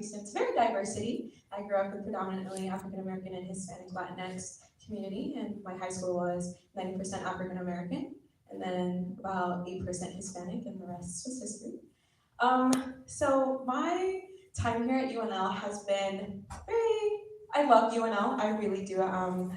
It's very diverse city. I grew up in predominantly African American and Hispanic Latinx community, and my high school was 90% African American, and then about 8% Hispanic, and the rest was history. So my time here at UNL has been very. I love UNL. I really do. I'm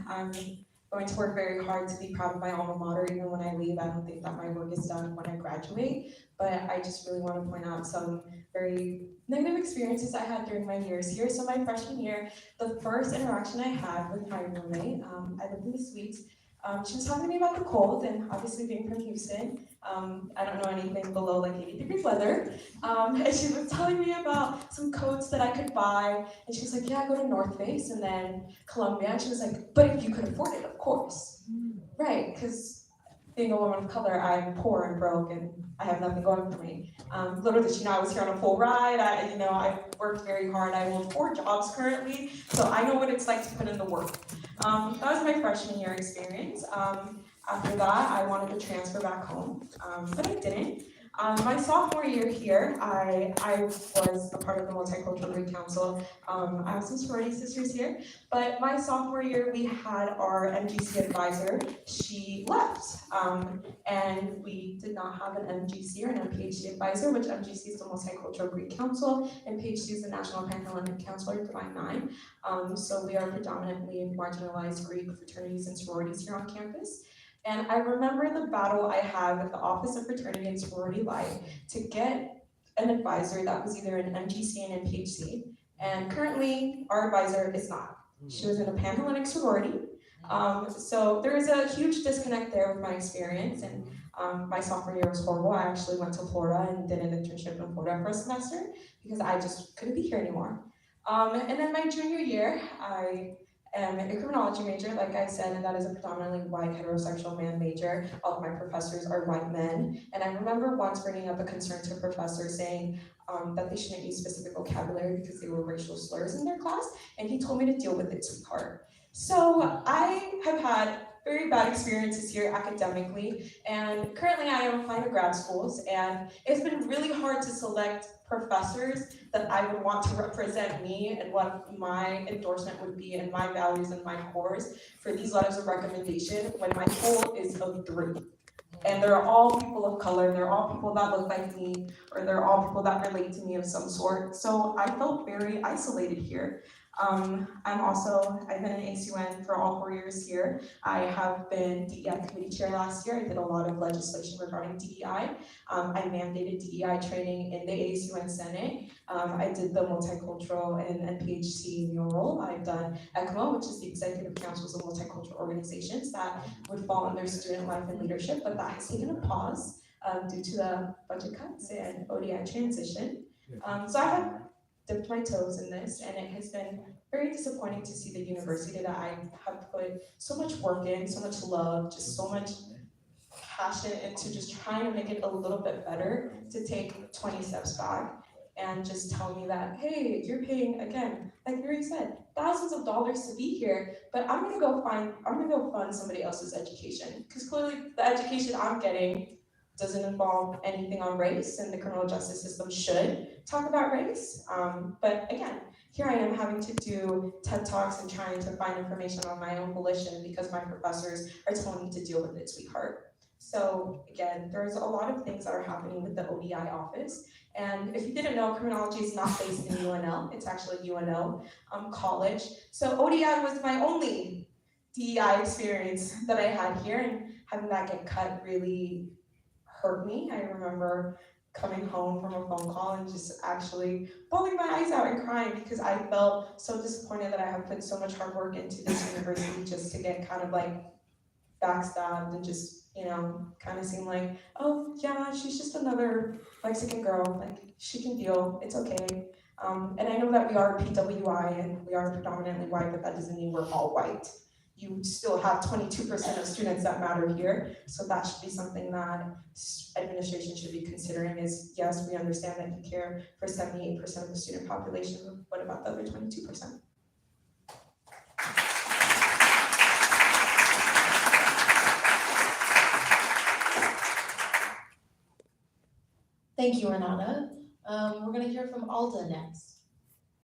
going to work very hard to be proud of my alma mater, even when I leave. I don't think that my work is done when I graduate, but I just really want to point out some very negative experiences I had during my years here. So my freshman year, the first interaction I had with my roommate, I lived in the suite. She was talking to me about the cold, and obviously being from Houston, I don't know anything below like 80 degrees weather. And she was telling me about some coats that I could buy, and she was like, "Yeah, go to North Face and then Columbia." And she was like, "But if you could afford it, of course." Right, because being a woman of color, I'm poor and broke, and I have nothing going for me. Little did she know I was here on a full ride. I worked very hard. I hold 4 jobs currently, so I know what it's like to put in the work. That was my freshman year experience. After that, I wanted to transfer back home, but I didn't. My sophomore year here, I was a part of the Multicultural Greek Council. I have some sorority sisters here, but my sophomore year, we had our MGC advisor. She left, and we did not have an MGC or an MPHC advisor, which MGC is the Multicultural Greek Council, and PHC is the National Pan-Hellenic Council, or Divine Nine. So we are predominantly marginalized Greek fraternities and sororities here on campus. And I remember the battle I had with the Office of Fraternity and Sorority Life to get an advisor that was either an MGC and an MPHC. And currently, our advisor is not. She was in a Pan-Hellenic sorority. So there is a huge disconnect there with my experience. And my sophomore year was horrible. I actually went to Florida and did an internship in Florida for a semester because I just couldn't be here anymore. And then my junior year, I am a criminology major, like I said, and that is a predominantly white heterosexual man major. All of my professors are white men. And I remember once bringing up a concern to a professor saying that they shouldn't use specific vocabulary because they were racial slurs in their class, and he told me to deal with it, sweetheart. So I have had very bad experiences here academically, and currently I am applying to grad schools, and it's been really hard to select professors that I would want to represent me and what my endorsement would be and my values and my cores for these letters of recommendation when my pool is of 3. And they're all people of color, they're all people that look like me, or they're all people that relate to me of some sort. So I felt very isolated here. I've been in ACUN for all 4 years here. I have been DEI committee chair last year. I did a lot of legislation regarding DEI. I mandated DEI training in the ACUN Senate. I did the multicultural and PhD mural. I've done ECMO, which is the Executive Councils of Multicultural Organizations that would fall under student life and leadership, but that has taken a pause due to the budget cuts and ODI transition. So I have dipped my toes in this, and it has been very disappointing to see the university that I have put so much work in, so much love, just so much passion into just trying to make it a little bit better, to take 20 steps back and just tell me that, hey, you're paying, again, like Yuri said, thousands of dollars to be here, but I'm gonna go fund somebody else's education, because clearly the education I'm getting doesn't involve anything on race, and the criminal justice system should talk about race. But again, here I am having to do TED Talks and trying to find information on my own volition because my professors are telling me to deal with it, sweetheart. So again, there's a lot of things that are happening with the ODI office. And if you didn't know, criminology is not based in UNL, it's actually UNL college. So ODI was my only DEI experience that I had here, and having that get cut really hurt me. I remember coming home from a phone call and just actually bawling my eyes out and crying because I felt so disappointed that I have put so much hard work into this university just to get kind of like backstabbed and just, kind of seem like, oh yeah, she's just another Mexican girl, like she can deal, it's okay. And I know that we are PWI and we are predominantly white, but that doesn't mean we're all white. You still have 22% of students that matter here, so that should be something that administration should be considering is, yes, we understand that you care for 78% of the student population, but what about the other 22%? Thank you, Renata. We're going to hear from Alda next.